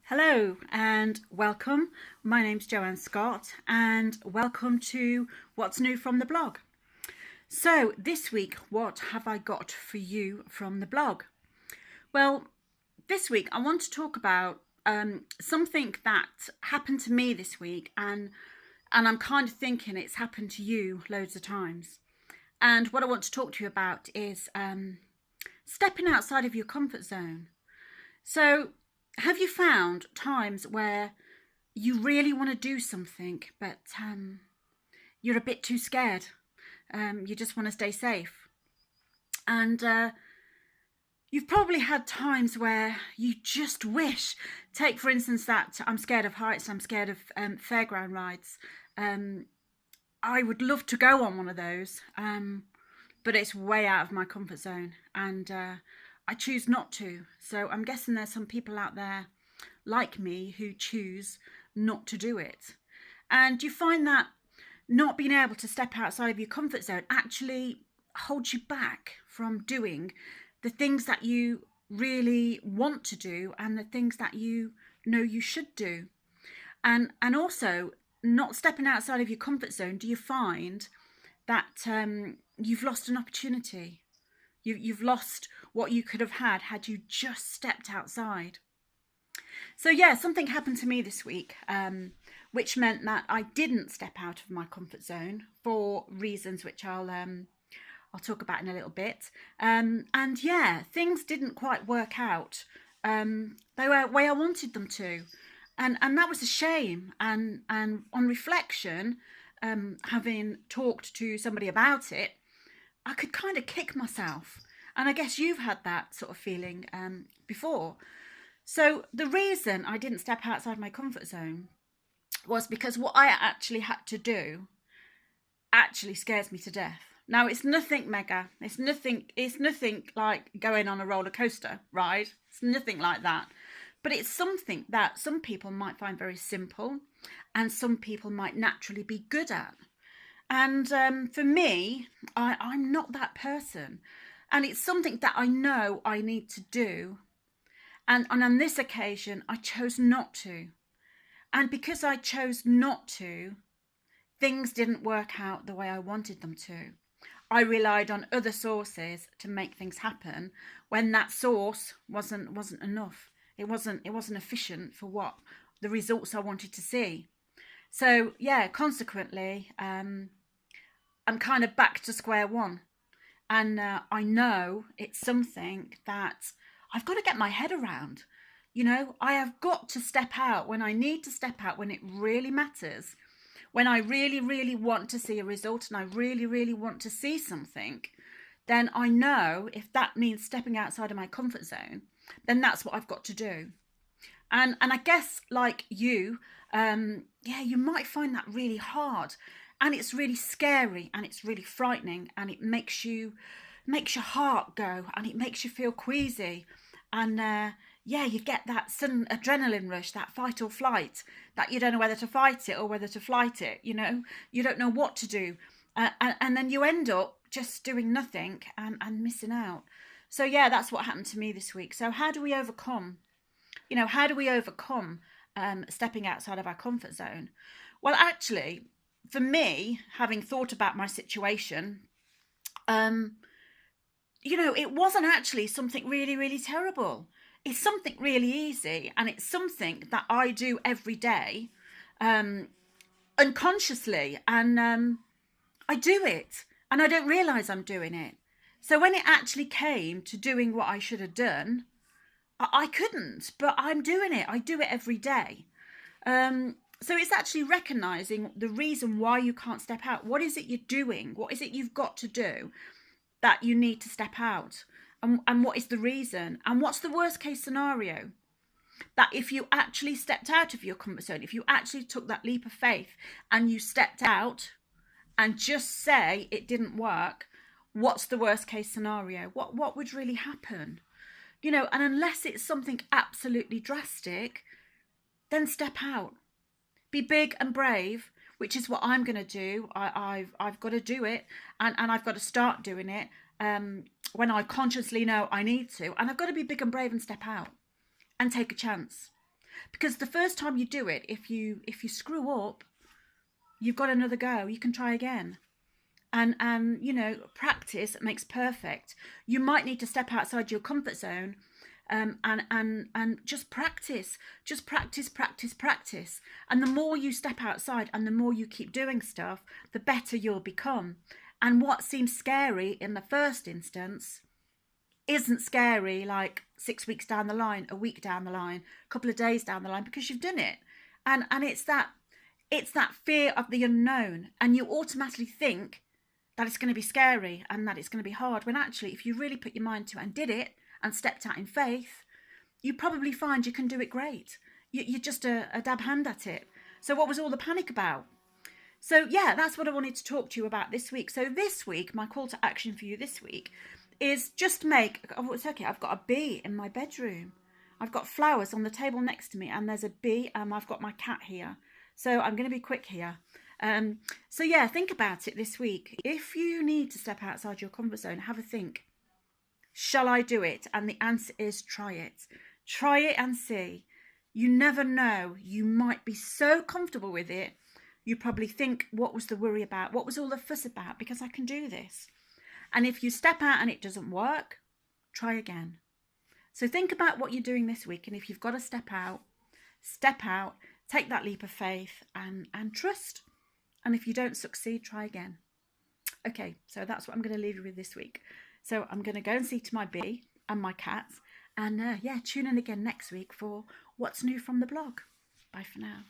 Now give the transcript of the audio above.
Hello and welcome. My name's Joanne Scott and welcome to What's New from the blog. So this week, what have I got for you from the blog? Well, this week I want to talk about something that happened to me this week and I'm kind of thinking it's happened to you loads of times. And what I want to talk to you about is stepping outside of your comfort zone. So have you found times where you really want to do something, but you're a bit too scared? You just want to stay safe. And you've probably had times where you just wish, take for instance that I'm scared of heights, I'm scared of fairground rides. I would love to go on one of those, but it's way out of my comfort zone and I choose not to. So I'm guessing there's some people out there like me who choose not to do it. And you find that not being able to step outside of your comfort zone actually holds you back from doing the things that you really want to do and the things that you know you should do. And also, not stepping outside of your comfort zone, do you find that you've lost an opportunity? You've lost what you could have had you just stepped outside. So yeah, something happened to me this week, which meant that I didn't step out of my comfort zone for reasons which I'll talk about in a little bit. And yeah, things didn't quite work out the way I wanted them to, and that was a shame. And on reflection, having talked to somebody about it, I could kind of kick myself. And I guess you've had that sort of feeling before. So the reason I didn't step outside my comfort zone was because what I actually had to do actually scares me to death. Now it's nothing mega. It's nothing like going on a roller coaster ride. It's nothing like that. But it's something that some people might find very simple and some people might naturally be good at. And for me, I'm not that person. And it's something that I know I need to do. And on this occasion, I chose not to. And because I chose not to, things didn't work out the way I wanted them to. I relied on other sources to make things happen when that source wasn't enough. It wasn't efficient for what the results I wanted to see. So yeah, consequently, I'm kind of back to square one. And I know it's something that I've got to get my head around. I have got to step out when I need to step out, when it really matters, when I really, really want to see a result and I really, really want to see something. Then I know if that means stepping outside of my comfort zone, then that's what I've got to do. And I guess like you, yeah, you might find that really hard, and it's really scary, and it's really frightening, and it makes your heart go, and it makes you feel queasy, and yeah, you get that sudden adrenaline rush, that fight or flight, that you don't know whether to fight it or whether to flight it. You don't know what to do, and then you end up just doing nothing and missing out. So yeah, that's what happened to me this week. So how do we overcome? How do we overcome stepping outside of our comfort zone? Well, actually, for me, having thought about my situation, it wasn't actually something really, really terrible. It's something really easy, and it's something that I do every day, unconsciously, and I do it, and I don't realize I'm doing it. So when it actually came to doing what I should have done, I couldn't, but I'm doing it. I do it every day. So it's actually recognizing the reason why you can't step out. What is it you're doing? What is it you've got to do that you need to step out? And what is the reason? And what's the worst case scenario? That if you actually stepped out of your comfort zone, if you actually took that leap of faith and you stepped out and just say it didn't work, what's the worst case scenario? What would really happen? And unless it's something absolutely drastic, then step out. Be big and brave, which is what I'm going to do. I've got to do it, and I've got to start doing it when I consciously know I need to. And I've got to be big and brave and step out and take a chance. Because the first time you do it, if you screw up, you've got another go. You can try again. And you know, practice makes perfect. You might need to step outside your comfort zone, and just practice, practice. And the more you step outside and the more you keep doing stuff, the better you'll become. And what seems scary in the first instance isn't scary like 6 weeks down the line, a week down the line, a couple of days down the line, because you've done it. And it's that fear of the unknown, and you automatically think that it's going to be scary and that it's going to be hard, when actually, if you really put your mind to it and did it and stepped out in faith, you probably find you can do it great. You're just a dab hand at it. So what was all the panic about? So yeah, that's what I wanted to talk to you about this week. So this week, my call to action for you this week is just make, oh, it's okay, I've got a bee in my bedroom. I've got flowers on the table next to me, and there's a bee, and I've got my cat here. So I'm going to be quick here. So yeah, think about it this week. If you need to step outside your comfort zone, have a think. Shall I do it? And the answer is try it. Try it and see. You never know. You might be so comfortable with it, you probably think, what was the worry about? What was all the fuss about? Because I can do this. And if you step out and it doesn't work, try again. So think about what you're doing this week. And if you've got to step out, take that leap of faith and trust. And if you don't succeed, try again. Okay, so that's what I'm going to leave you with this week. So I'm going to go and see to my bee and my cats. And yeah, tune in again next week for What's New from the Blog. Bye for now.